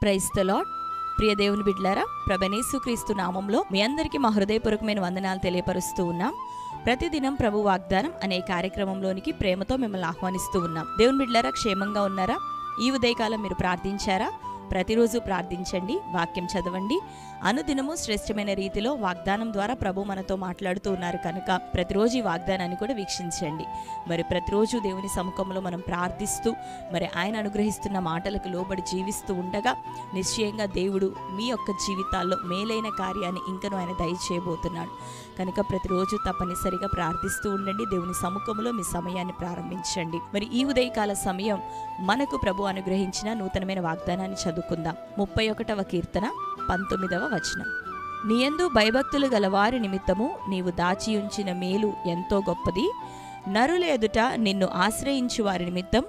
Praise the lord. ప్రియ దేవుని బిడ్డలారా, ప్రభువైన యేసుక్రీస్తు నామంలో మీ అందరికీ మా హృదయపూర్వకమైన వందనాలు తెలియపరుస్తూ ఉన్నాం. ప్రతిదినం ప్రభు వాగ్దానం అనే కార్యక్రమంలోనికి ప్రేమతో మిమ్మల్ని ఆహ్వానిస్తూ ఉన్నాం. దేవుని బిడ్డలారా, క్షేమంగా ఉన్నారా? ఈ ఉదయకాలం మీరు ప్రార్థించారా? ప్రతిరోజు ప్రార్థించండి, వాక్యం చదవండి. అనుదినము శ్రేష్టమైన రీతిలో వాగ్దానం ద్వారా ప్రభు మనతో మాట్లాడుతూ ఉన్నారు కనుక ప్రతిరోజు ఈ వాగ్దానాన్ని కూడా వీక్షించండి. మరి ప్రతిరోజు దేవుని సముఖంలో మనం ప్రార్థిస్తూ మరి ఆయన అనుగ్రహిస్తున్న మాటలకు లోబడి జీవిస్తూ ఉండగా నిశ్చయంగా దేవుడు మీ యొక్క జీవితాల్లో మేలైన కార్యాన్ని ఇంకనూ ఆయన దయచేయబోతున్నాడు. కనుక ప్రతిరోజు తప్పనిసరిగా ప్రార్థిస్తూ ఉండండి. దేవుని సముఖంలో మీ సమయాన్ని ప్రారంభించండి. మరి ఈ ఉదయకాల సమయం మనకు ప్రభు అనుగ్రహించిన నూతనమైన వాగ్దానాన్ని చదువుకుందాం. 31వ కీర్తన 19వ వచనం. నీయందు భయభక్తులు గల వారి నిమిత్తము నీవు దాచి ఉంచిన మేలు ఎంతో గొప్పది. నరుల ఎదుట నిన్ను ఆశ్రయించు వారి నిమిత్తం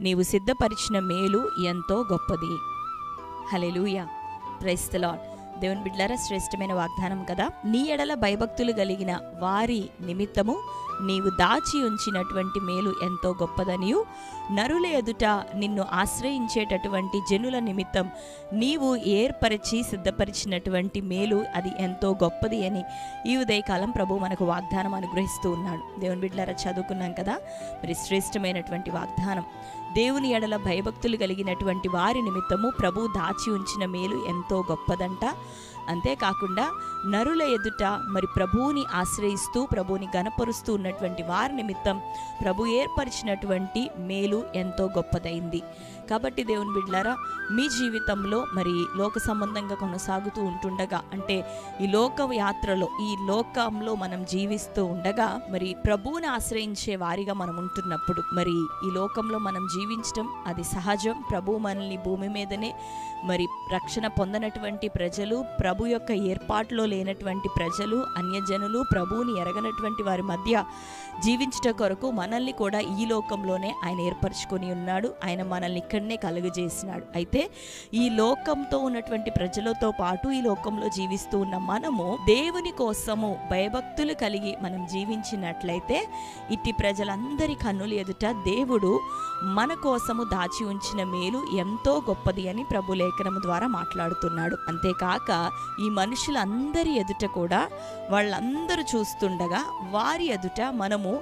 నీవు సిద్ధపరిచిన మేలు ఎంతో గొప్పది. హల్లెలూయా, ప్రైజ్ ది లార్డ్. దేవుని బిడ్డలారా, శ్రేష్టమైన వాగ్దానం కదా. నీ ఎడల భయభక్తులు కలిగిన వారి నిమిత్తము నీవు దాచి ఉంచినటువంటి మేలు ఎంతో గొప్పదనియు, నరుల ఎదుట నిన్ను ఆశ్రయించేటటువంటి జనుల నిమిత్తం నీవు ఏర్పరిచి సిద్ధపరిచినటువంటి మేలు అది ఎంతో గొప్పది అని ఈ ఉదయకాలం ప్రభు మనకు వాగ్దానం అనుగ్రహిస్తూ ఉన్నాడు. దేవుని బిడ్డలారా, చదువుకున్నాం కదా. మరి శ్రేష్టమైనటువంటి వాగ్దానం. దేవుని ఎడల భయభక్తులు కలిగినటువంటి వారి నిమిత్తము ప్రభు దాచి ఉంచిన మేలు ఎంతో గొప్పదంట. అంతేకాకుండా నరుల ఎదుట మరి ప్రభువుని ఆశ్రయిస్తూ ప్రభువుని గణపరుస్తూ ఉన్నటువంటి వారి నిమిత్తం ప్రభు ఏర్పరిచినటువంటి మేలు ఎంతో గొప్పదైంది. కాబట్టి దేవుని బిడ్డలారా, మీ జీవితంలో మరి లోక సంబంధంగా కొనసాగుతూ ఉంటుండగా, అంటే ఈ లోక యాత్రలో ఈ లోకంలో మనం జీవిస్తూ ఉండగా మరి ప్రభువుని ఆశ్రయించే వారిగా మనం ఉంటున్నప్పుడు మరి ఈ లోకంలో మనం జీవించడం అది సహజం. ప్రభు మనల్ని భూమి మీదనే మరి రక్షణ పొందనటువంటి ప్రజలు, ప్రభు యొక్క ఏర్పాటులో లేనటువంటి ప్రజలు, అన్యజనులు, ప్రభువుని ఎరగనటువంటి వారి మధ్య జీవించట కొరకు మనల్ని కూడా ఈ లోకంలోనే ఆయన ఏర్పరచుకొని ఉన్నాడు. ఆయన మనల్ని ఇక్కడనే కలుగజేసినాడు. అయితే ఈ లోకంతో ఉన్నటువంటి ప్రజలతో పాటు ఈ లోకంలో జీవిస్తూ ఉన్న మనము దేవుని కోసము భయభక్తులు కలిగి మనం జీవించినట్లయితే ఇట్టి ప్రజలందరి కన్నుల ఎదుట దేవుడు మన కోసము దాచి ఉంచిన మేలు ఎంతో గొప్పది అని ప్రభు లేఖనం ద్వారా మాట్లాడుతున్నాడు. అంతేకాక ఈ మనుషులందరి ఎదుట కూడా వాళ్ళందరూ చూస్తుండగా వారి ఎదుట మనము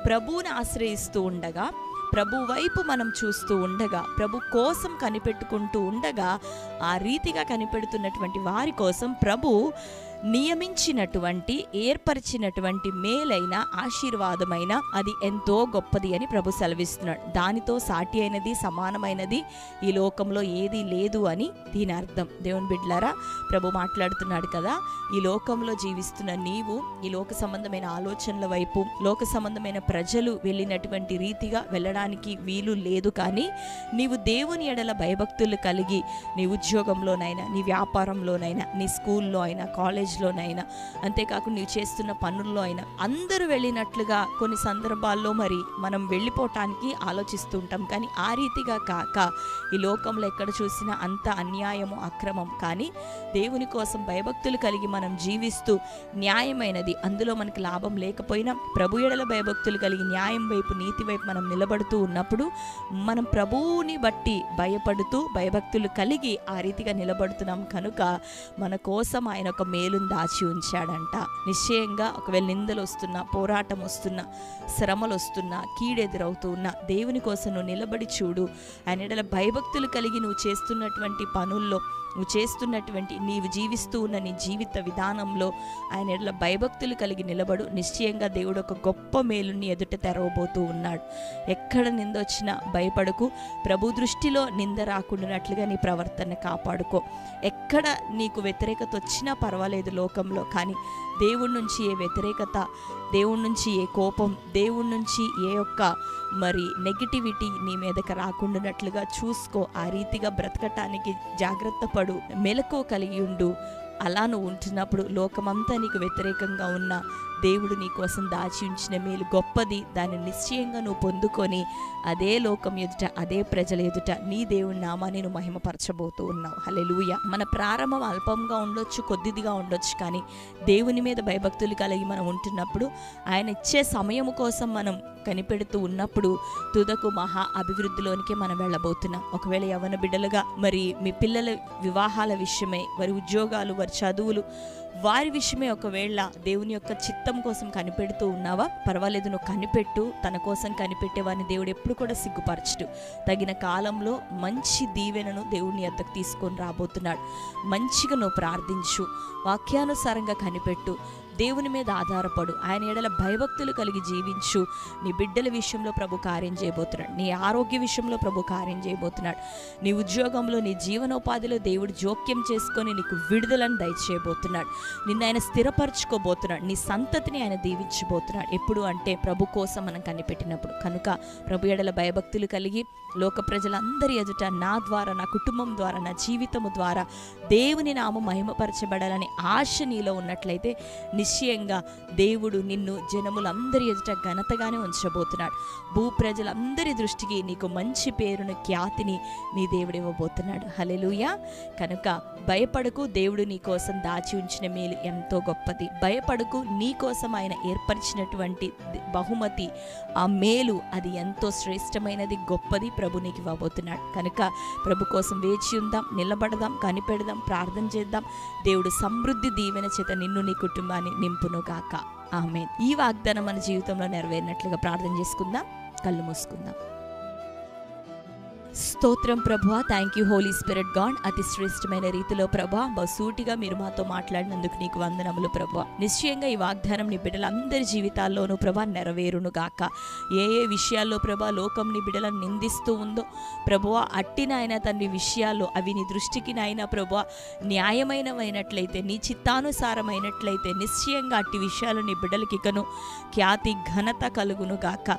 ప్రభువుని ఆశ్రయిస్తూ ఉండగా, ప్రభు వైపు మనం చూస్తూ ఉండగా, ప్రభు కోసం కనిపెట్టుకుంటూ ఉండగా ఆ రీతిగా కనిపెడుతున్నటువంటి వారి కోసం ప్రభు నియమించినటువంటి ఏర్పరిచినటువంటి మేలైన ఆశీర్వాదమైన అది ఎంతో గొప్పది అని ప్రభు సెలవిస్తున్నాడు. దానితో సాటి అయినది సమానమైనది ఈ లోకంలో ఏది లేదు అని దీని అర్థం. దేవుని బిడ్డలారా, ప్రభు మాట్లాడుతున్నాడు కదా, ఈ లోకంలో జీవిస్తున్న నీవు ఈ లోక సంబంధమైన ఆలోచనల వైపు లోక సంబంధమైన ప్రజలు వెళ్ళినటువంటి రీతిగా వెళ్ళడానికి వీలు లేదు. కానీ నీవు దేవుని ఎడల భయభక్తులు కలిగి నీ ఉద్యోగంలోనైనా, నీ వ్యాపారంలోనైనా, నీ స్కూల్లో అయినా, కాలేజ్లోనైనా, అంతేకాకుండా నీవు చేస్తున్న పనుల్లో అయినా అందరూ వెళ్ళినట్లుగా కొన్ని సందర్భాల్లో మరి మనం వెళ్ళిపోవటానికి ఆలోచిస్తూ ఉంటాం. కానీ ఆ రీతిగా కాక ఈ లోకంలో ఎక్కడ చూసినా అంత అన్యాయము, అక్రమం. కానీ దేవుని కోసం భయభక్తులు కలిగి మనం జీవిస్తూ న్యాయమైనది, అందులో మనకు లాభం లేకపోయినా ప్రభు ఎడల భయభక్తులు కలిగి న్యాయం వైపు, నీతి వైపు మనం నిలబడుతూ ఉన్నప్పుడు మనం ప్రభువుని బట్టి భయపడుతూ భయభక్తులు కలిగి ఆ రీతిగా నిలబడుతున్నాం కనుక మన కోసం ఆయన ఒక మేలును దాచి ఉంచాడంట. నిశ్చయంగా ఒకవేళ నిందలు వస్తున్నా, పోరాటం వస్తున్నా, శ్రమలు వస్తున్నా, కీడెదురవుతూ ఉన్నా దేవుని కోసం నువ్వు నిలబడి చూడు. ఆయన ఎడల భయభక్తులు కలిగి నువ్వు చేస్తున్నటువంటి పనుల్లో, నువ్వు చేస్తున్నటువంటి నీవు జీవిస్తూ ఉన్న నీ జీవిత విధానంలో ఆయన ఎడల భయభక్తులు కలిగి నిలబడు. నిశ్చయంగా దేవుడు ఒక గొప్ప మేలుని ఎదుట తెరవబోతూ ఉన్నాడు. ఎక్కడ నింద వచ్చినా భయపడకు. ప్రభు దృష్టిలో నింద రాకుండానట్లుగా నీ ప్రవర్తన కాపాడుకో. ఎక్కడ నీకు వ్యతిరేకత వచ్చినా పర్వాలేదు లోకంలో, కానీ దేవుడి నుంచి ఏ వ్యతిరేకత, దేవుడి నుంచి ఏ కోపం, దేవుడి నుంచి ఏ ఒక్క మరి నెగిటివిటీ నీ మీదకి రాకుండానట్లుగా చూసుకో. ఆ రీతిగా బ్రతకటానికి జాగ్రత్త పడు, మెలకువ కలిగి ఉండు. అలా నువ్వు ఉంటున్నప్పుడు లోకమంతా నీకు వ్యతిరేకంగా ఉన్న దేవుడు నీ కోసం దాచి ఉంచిన మేలు గొప్పది. దాన్ని నిశ్చయంగా నువ్వు పొందుకొని అదే లోకం ఎదుట, అదే ప్రజల ఎదుట నీ దేవుని నామాన్ని నువ్వు మహిమపరచబోతూ ఉన్నావు. హల్లెలూయా. మన ప్రారంభం అల్పంగా ఉండొచ్చు, కొద్దిదిగా ఉండొచ్చు, కానీ దేవుని మీద భయభక్తులు కలిగి మనం ఉంటున్నప్పుడు, ఆయన ఇచ్చే సమయము కోసం మనం కనిపెడుతూ ఉన్నప్పుడు తుదకు మహా అభివృద్ధిలోనికి మనం వెళ్ళబోతున్నాం. ఒకవేళ యవ్వన బిడ్డలుగా మరి మీ పిల్లల వివాహాల విషయమై, వారి ఉద్యోగాలు, వారి చదువులు, వారి విషయమే ఒకవేళ దేవుని యొక్క చిత్తం కోసం కనిపెడుతూ ఉన్నావా? పర్వాలేదు, నువ్వు కనిపెట్టు. తన కోసం కనిపెట్టేవాడిని దేవుడు ఎప్పుడు కూడా సిగ్గుపరచడు. తగిన కాలంలో మంచి దీవెనను దేవుని యొద్దకు తీసుకొని రాబోతున్నాడు. మంచిగా నువ్వు ప్రార్థించు, వాక్యానుసారంగా కనిపెట్టు, దేవుని మీద ఆధారపడు, ఆయన ఎడల భయభక్తులు కలిగి జీవించు. నీ బిడ్డల విషయంలో ప్రభు కార్యం చేయబోతున్నాడు. నీ ఆరోగ్య విషయంలో ప్రభు కార్యం చేయబోతున్నాడు. నీ ఉద్యోగంలో, నీ జీవనోపాధిలో దేవుడు జోక్యం చేసుకొని నీకు విడుదలను దయచేయబోతున్నాడు. నిన్ను ఆయన స్థిరపరచుకోబోతున్నాడు. నీ సంతతిని ఆయన దీవించబోతున్నాడు. ఎప్పుడు అంటే ప్రభు కోసం మనం కనిపెట్టినప్పుడు. కనుక ప్రభు ఎడల భయభక్తులు కలిగి లోక ప్రజలందరి ఎదుట నా ద్వారా, నా కుటుంబం ద్వారా, నా జీవితము ద్వారా దేవుని నామం మహిమపరచబడాలని ఆశ నీలో ఉన్నట్లయితే నిశ్చయంగా దేవుడు నిన్ను జనములందరి ఎదుట ఘనతగానే ఉంచబోతున్నాడు. భూ ప్రజలందరి దృష్టికి నీకు మంచి పేరును, ఖ్యాతిని నీ దేవుడు ఇవ్వబోతున్నాడు. హల్లెలూయా. కనుక భయపడకు, దేవుడు నీ కోసం దాచి ఉంచిన మేలు ఎంతో గొప్పది. భయపడకు, నీ కోసం ఆయన ఏర్పరిచినటువంటి బహుమతి, ఆ మేలు, అది ఎంతో శ్రేష్టమైనది, గొప్పది ప్రభు నీకు ఇవ్వబోతున్నాడు. కనుక ప్రభు కోసం వేచి ఉందాం, నిలబడదాం, కనిపెడదాం, ప్రార్థన చేద్దాం. దేవుడు సమృద్ధి దీవెన చేత నిన్ను, నీ కుటుంబాన్ని నింపునుగాక. ఆమేన్. ఈ వాగ్దానం మన జీవితంలో నెరవేరినట్లుగా ప్రార్థన చేసుకుందాం. కళ్ళు మూసుకుందాం. స్తోత్రం ప్రభువా. Thank you holy spirit God. అతి శ్రేష్టమైన రీతిలో ప్రభా, బసూటిగా మీరు మాతో మాట్లాడినందుకు నీకు వందనములు ప్రభా. నిశ్చయంగా ఈ వాగ్దానం నీ బిడ్డలందరి జీవితాల్లోనూ ప్రభా నెరవేరును గాక. ఏ ఏ విషయాల్లో ప్రభా లోకం నీ బిడ్డలను నిందిస్తూ ఉందో ప్రభువా, అట్టినైనా తండ్రి విషయాల్లో అవి నీ దృష్టికి నాయన ప్రభువా న్యాయమైనవైనట్లయితే, నీ చిత్తానుసారమైనట్లయితే నిశ్చయంగా అట్టి విషయాలు నీ బిడ్డలకి ఇకను ఖ్యాతి, ఘనత కలుగును గాక.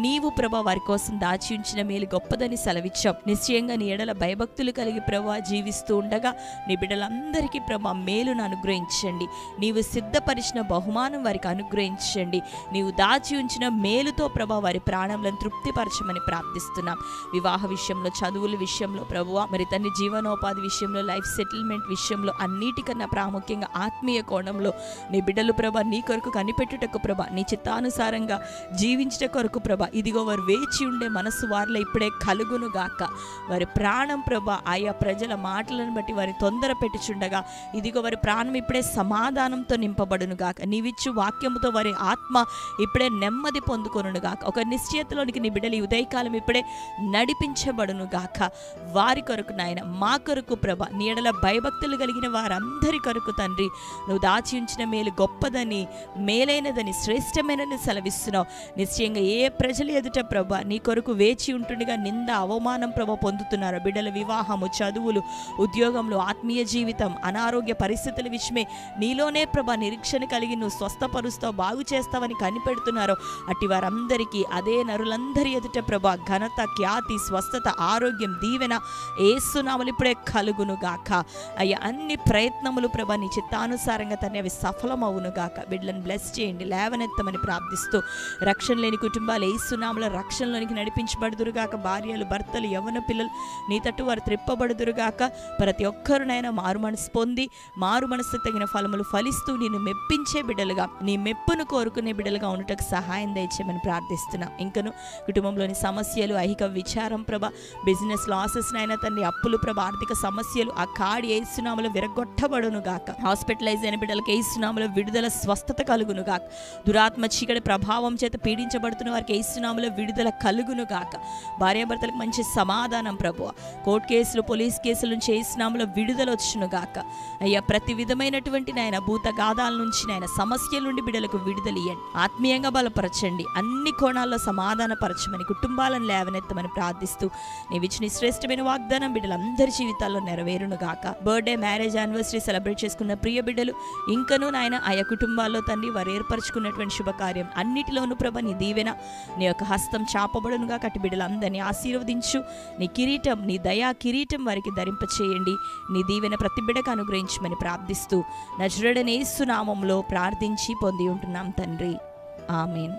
నీవు ప్రభా వారి కోసం దాచి ఉంచిన మేలు గొప్పదని సెలవిచ్చావు. నిశ్చయంగా నీ ఎడల భయభక్తులు కలిగి ప్రభా జీవిస్తూ ఉండగా నీ బిడ్డలందరికీ ప్రభా మేలును అనుగ్రహించండి. నీవు సిద్ధపరిచిన బహుమానం వారికి అనుగ్రహించండి. నీవు దాచి ఉంచిన మేలుతో ప్రభా వారి ప్రాణంలను తృప్తిపరచమని ప్రార్థిస్తున్నాం. వివాహ విషయంలో, చదువుల విషయంలో ప్రభువా, మరి తన జీవనోపాధి విషయంలో, లైఫ్ సెటిల్మెంట్ విషయంలో, అన్నిటికన్నా ప్రాముఖ్యంగా ఆత్మీయ కోణంలో నీ బిడ్డలు ప్రభా నీ కొరకు కనిపెట్టుటకు ప్రభా, నీ చిత్తానుసారంగా జీవించట కొరకు ప్రభా, ఇదిగో వారు వేచి ఉండే మనసు వారిలో ఇప్పుడే కలుగును గాక. వారి ప్రాణం ప్రభా ఆయా ప్రజల మాటలను బట్టి వారి తొందర పెట్టుచుండగా ఇదిగో వారి ప్రాణం ఇప్పుడే సమాధానంతో నింపబడును గాక. నీవిచ్చు వాక్యముతో వారి ఆత్మ ఇప్పుడే నెమ్మది పొందుకొనును గాక. ఒక నిశ్చయతలోనికి నీ బిడ్డలు ఉదయకాలం ఇప్పుడే నడిపించబడును గాక. వారి కొరకు నాయన, మా కొరకు ప్రభా, నీ ఎడల భయభక్తులు కలిగిన వారందరి కొరకు తండ్రి, నువ్వు దాచి ఉంచిన మేలు గొప్పదని, మేలైనదని, శ్రేష్టమైనదని సెలవిస్తున్నావు. నిశ్చయంగా ఏ ప్రజల ఎదుట ప్రభా నీ కొరకు వేచి ఉంటుండగా నింద, అవమానం ప్రభా పొందుతున్నారు. బిడ్డల వివాహము, చదువులు, ఉద్యోగంలో, ఆత్మీయ జీవితం, అనారోగ్య పరిస్థితుల విషయమే నీలోనే ప్రభా నిరీక్షణ కలిగి నువ్వు స్వస్థపరుస్తావు, బాగు చేస్తావని కనిపెడుతున్నారు. అట్టి వారందరికీ అదే నరులందరి ఎదుట ప్రభా ఘనత, ఖ్యాతి, స్వస్థత, ఆరోగ్యం, దీవెన యేసు నామములో ఇప్పుడే కలుగును గాక. అయ్యా అన్ని ప్రయత్నములు ప్రభా నీ చిత్తానుసారంగా తనే అవి సఫలమవును గాక. బిడ్డలను బ్లెస్ చేయండి, లేవనెత్తమని ప్రార్థిస్తూ రక్షణ లేని కుటుంబాలు యేసు నామములో రక్షణలోనికి నడిపించబడుదురుగాక. భార్యలు, భర్తలు, యవ్వన పిల్లలు నీ తట్టు వారు త్రిప్పబడుదురుగాక. ప్రతి ఒక్కరునైనా మారు మనసు పొంది, మారు మనసుకు తగిన ఫలములు ఫలిస్తూ నిన్ను మెప్పించే బిడ్డలుగా, నీ మెప్పును కోరుకునే బిడ్డలుగా ఉండటకు సహాయం దయచేయమని ప్రార్థిస్తున్నాం. ఇంకను కుటుంబంలోని సమస్యలు, ఐహిక విచారం ప్రభా, బిజినెస్ లాసెస్ నైనా తండ్రి, అప్పులు ప్రభా, ఆర్థిక సమస్యలు ఆ కాడి యేసు నామములో విరగొట్టబడును గాక. హాస్పిటలైజ్ అయిన బిడ్డలకు యేసు నామములో విడుదల, స్వస్థత కలుగును గాక. దురాత్మ చీకటి ప్రభావం చేత పీడించబడుతున్న వారికి యేసు నామములో విడుదల కలుగును గాక. భార్యాభర్తలకు మంచి సమాధానం ప్రభువా. కోర్టు కేసులు, పోలీస్ కేసుల నుంచి యేసు నామములో విడుదల వచ్చును గాక. అయ్యా ప్రతి విధమైనటువంటి నాయన భూత గాదాల నుంచి నాయన సమస్యల నుండి బిడ్డలకు విడుదల ఇవ్వండి. ఆత్మీయంగా బలపరచండి, అన్ని కోణాల్లో సమాధానపరచమని, కుటుంబాలను లేవనెత్తమని ప్రార్థిస్తూ నీవిచ్చిన శ్రేష్టమైన వాగ్దానం బిడ్డలందరి జీవితాల్లో నెరవేరును గాక. బర్త్డే, మ్యారేజ్, యానివర్సరీ సెలబ్రేట్ చేసుకున్న ప్రియ బిడ్డలు ఇంకనూ నాయన ఆయా కుటుంబాల్లో తండ్రి వారు ఏర్పరచుకున్నటువంటి శుభకార్యం అన్నిటిలోనూ ప్రభ నీ దీవెన, నీ యొక్క హస్తం చాపబడునుగా. కట్టి బిడ్డలందరినీ ఆశీర్వదించు. నీ కిరీటం, నీ దయా కిరీటం వారికి ధరింపచేయండి. నీ దీవెన ప్రతి బిడ్డకు అనుగ్రహించమని ప్రార్థిస్తూ నజరేయుడైన యేసు నామములో ప్రార్థించి పొంది ఉంటున్నాం తండ్రి. ఆమేన్.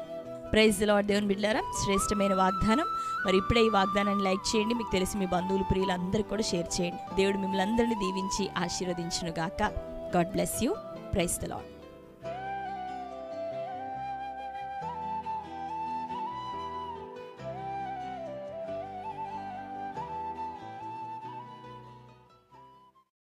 Praise the lord. దేవుని బిడ్డలారా, శ్రేష్టమైన వాగ్దానం. మరి ఇప్పుడే ఈ వాగ్దానాన్ని లైక్ చేయండి. మీకు తెలిసి మీ బంధువులు, ప్రియులందరికీ కూడా షేర్ చేయండి. దేవుడు మిమ్మల్ని అందరినీ దీవించి ఆశీర్వదించును గాక. God bless you. Praise the lord.